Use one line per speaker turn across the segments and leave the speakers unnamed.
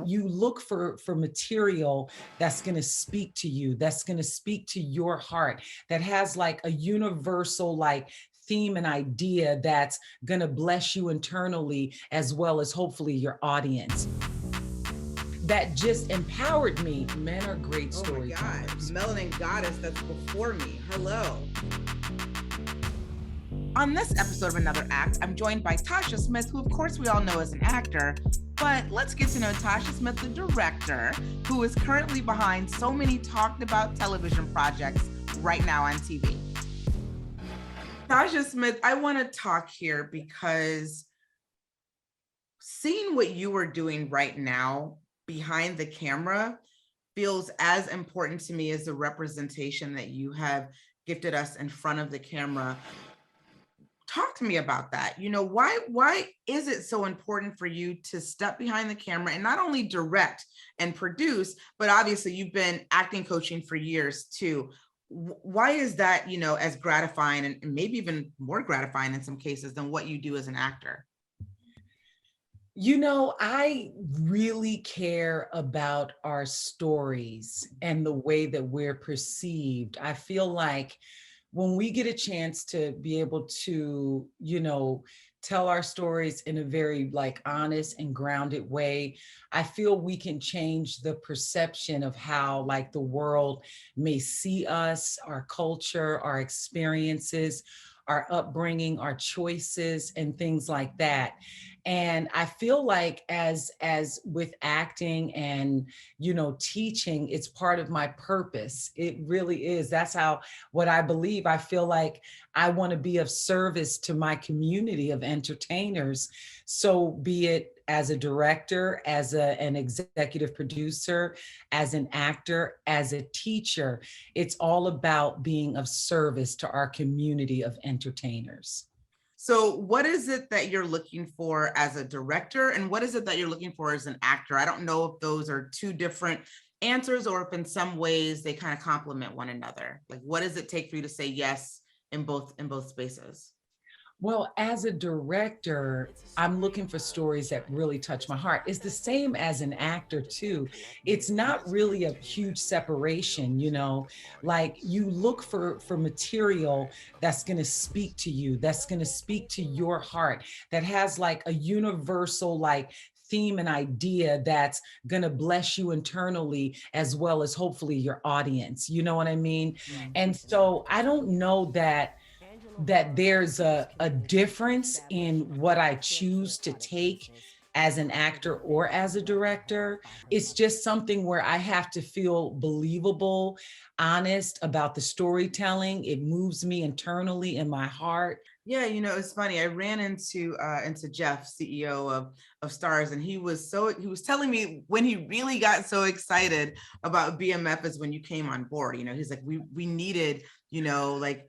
You look for material that's going to speak to you, that's going to speak to your heart, that has like a universal like theme and idea that's going to bless you internally as well as hopefully your audience. That just empowered me. Men are great storytellers.
Melanin goddess that's before me. Hello.
On this episode of Another Act, I'm joined by Tasha Smith, who of course we all know as an actor, but let's get to know Tasha Smith, the director, who is currently behind so many talked about television projects right now on TV. Tasha Smith, I want to talk here because seeing what you are doing right now behind the camera feels as important to me as the representation that you have gifted us in front of the camera. Talk to me about that. You know, why is it so important for you to step behind the camera and not only direct and produce, but obviously you've been acting coaching for years too. Why is that, you know, as gratifying and maybe even more gratifying in some cases than what you do as an actor?
You know, I really care about our stories and the way that we're perceived. I feel like when we get a chance to be able to, you know, tell our stories in a very like honest and grounded way, I feel we can change the perception of how like the world may see us, our culture, our experiences, our upbringing, our choices, and things like that. And I feel like as with acting and, you know, teaching, it's part of my purpose. It really is. That's how, what I believe. I feel like I want to be of service to my community of entertainers. So be it as a director, as an executive producer, as an actor, as a teacher, it's all about being of service to our community of entertainers.
So what is it that you're looking for as a director, and what is it that you're looking for as an actor? I don't know if those are two different answers or if in some ways they kind of complement one another. Like, what does it take for you to say yes in both spaces?
Well, as a director, I'm looking for stories that really touch my heart. It's the same as an actor too. It's not really a huge separation, you know, like you look for material that's going to speak to you, that's going to speak to your heart, that has like a universal like theme and idea that's going to bless you internally as well as hopefully your audience. You know what I mean? And so I don't know that there's a difference in what I choose to take as an actor or as a director. It's just something where I have to feel believable, honest about the storytelling. It moves me internally in my heart.
Yeah, you know, it's funny. I ran into Jeff, CEO of Stars, and he was telling me when he really got so excited about BMF is when you came on board. You know, he's like, we needed, you know, like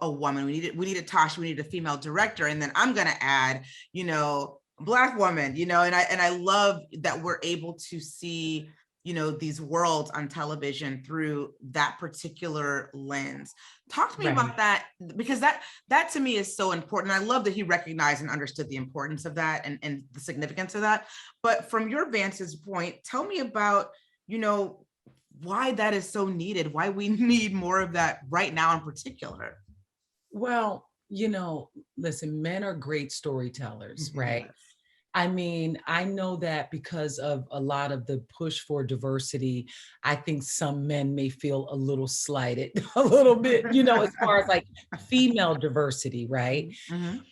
a woman. We needed Tasha. We needed a female director, and then I'm gonna add, you know, Black woman. You know, and I love that we're able to see, you know, these worlds on television through that particular lens. Talk to me about that, because that to me is so important. I love that he recognized and understood the importance of that and the significance of that. But from your vantage point, tell me about, you know, why that is so needed, why we need more of that right now in particular.
Well, you know, listen, men are great storytellers, right? I mean, I know that because of a lot of the push for diversity, I think some men may feel a little slighted, a little bit, you know, as far as like female diversity, right?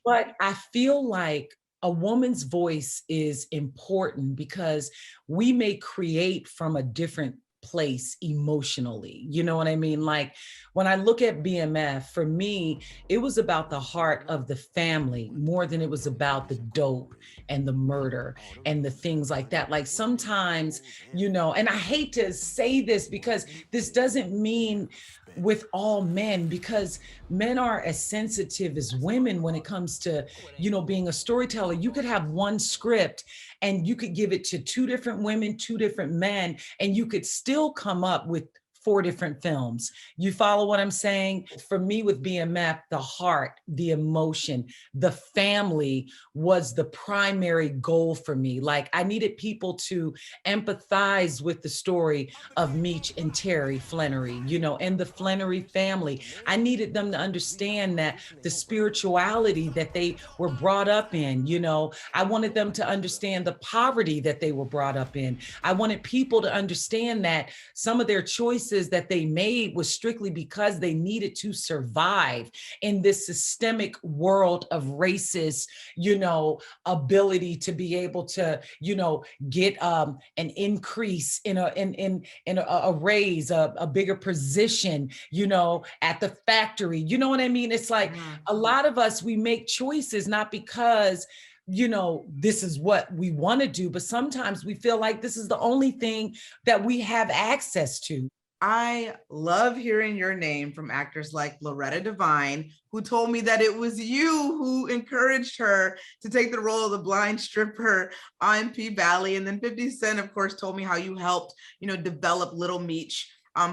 But I feel like a woman's voice is important because we may create from a different place emotionally. You know what I mean? Like when I look at BMF, for me, it was about the heart of the family more than it was about the dope and the murder and the things like that. Like sometimes, you know, and I hate to say this because this doesn't mean with all men, because men are as sensitive as women when it comes to, you know, being a storyteller. You could have one script and you could give it to two different women, two different men, and you could still come up with 4 different films. You follow what I'm saying? For me with BMF, the heart, the emotion, the family was the primary goal for me. Like I needed people to empathize with the story of Meech and Terry Flannery, you know, and the Flannery family. I needed them to understand that the spirituality that they were brought up in, you know, I wanted them to understand the poverty that they were brought up in. I wanted people to understand that some of their choices that they made was strictly because they needed to survive in this systemic world of racist, you know, ability to be able to, you know, get an increase in a raise, a bigger position, you know, at the factory. You know what I mean? It's like a lot of us, we make choices not because, you know, this is what we want to do, but sometimes we feel like this is the only thing that we have access to.
I love hearing your name from actors like Loretta Devine, who told me that it was you who encouraged her to take the role of the blind stripper on P-Valley. And then 50 Cent, of course, told me how you helped, you know, develop Little Meech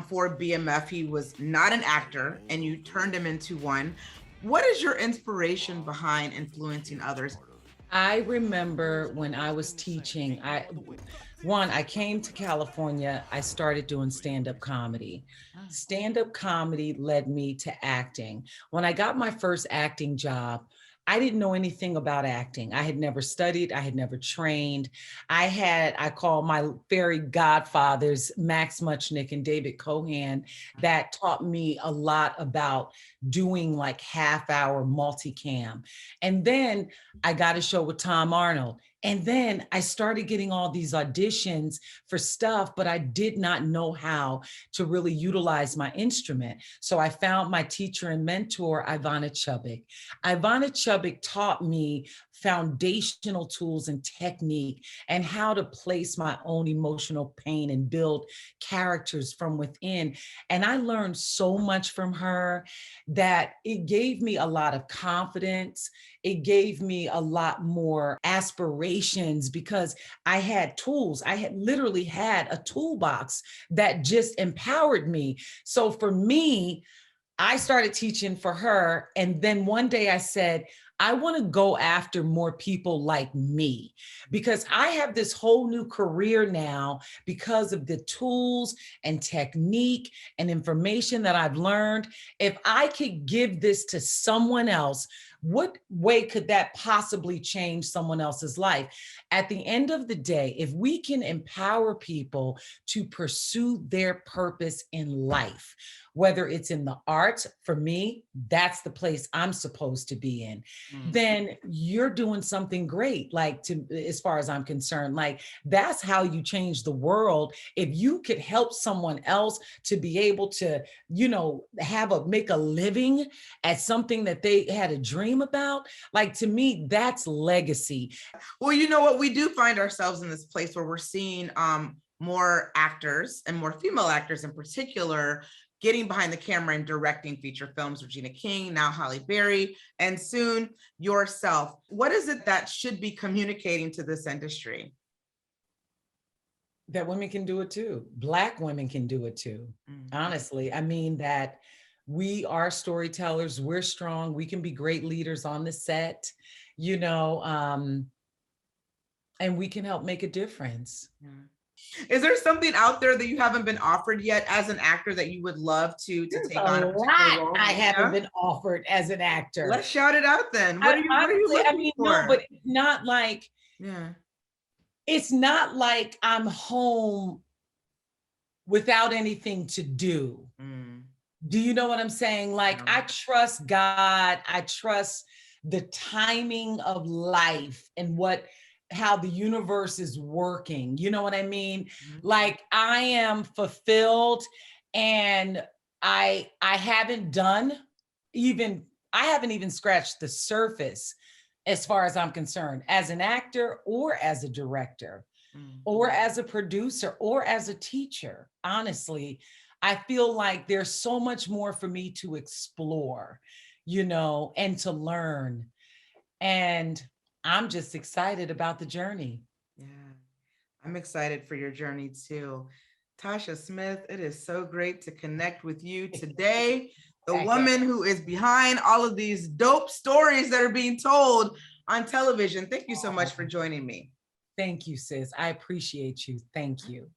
for BMF. He was not an actor and you turned him into one. What is your inspiration behind influencing others?
I remember when I was teaching, I came to California, I started doing stand-up comedy. Stand-up comedy led me to acting. When I got my first acting job, I didn't know anything about acting. I had never studied, I had never trained. I call my fairy godfathers, Max Muchnick and David Cohan, that taught me a lot about doing like half-hour multicam. And then I got a show with Tom Arnold. And then I started getting all these auditions for stuff, but I did not know how to really utilize my instrument. So I found my teacher and mentor, Ivana Chubbuck. Ivana Chubbuck taught me foundational tools and technique and how to place my own emotional pain and build characters from within. And I learned so much from her that it gave me a lot of confidence. It gave me a lot more aspirations because I had tools. I had literally had a toolbox that just empowered me. So for me, I started teaching for her. And then one day I said, I want to go after more people like me because I have this whole new career now because of the tools and technique and information that I've learned. If I could give this to someone else, what way could that possibly change someone else's life? At the end of the day, if we can empower people to pursue their purpose in life, whether it's in the arts, for me, that's the place I'm supposed to be in, then you're doing something great. Like as far as I'm concerned, like that's how you change the world. If you could help someone else to be able to, you know, make a living at something that they had a dream about, like to me, that's legacy.
Well, you know what? We do find ourselves in this place where we're seeing more actors and more female actors in particular getting behind the camera and directing feature films. Regina King, now Halle Berry, and soon yourself. What is it that should be communicating to this industry?
That women can do it too. Black women can do it too. Honestly, I mean that we are storytellers. We're strong. We can be great leaders on the set, you know, and we can help make a difference.
Is there something out there that you haven't been offered yet as an actor that you would love to take on a particular role?
I haven't been offered as an actor.
Let's shout it out then. What are you looking for?
No, but it's not like,
yeah.
It's not like I'm home without anything to do. Do you know what I'm saying? Like I trust God. I trust the timing of life and how the universe is working. You know what I mean? Like I am fulfilled and I haven't even scratched the surface as far as I'm concerned, as an actor or as a director or as a producer or as a teacher. Honestly, I feel like there's so much more for me to explore, you know, and to learn. And I'm just excited about the journey.
Yeah, I'm excited for your journey too. Tasha Smith, it is so great to connect with you today. The
Okay.
woman who is behind all of these dope stories that are being told on television. Thank you so much for joining me.
Thank you, sis. I appreciate you. Thank you.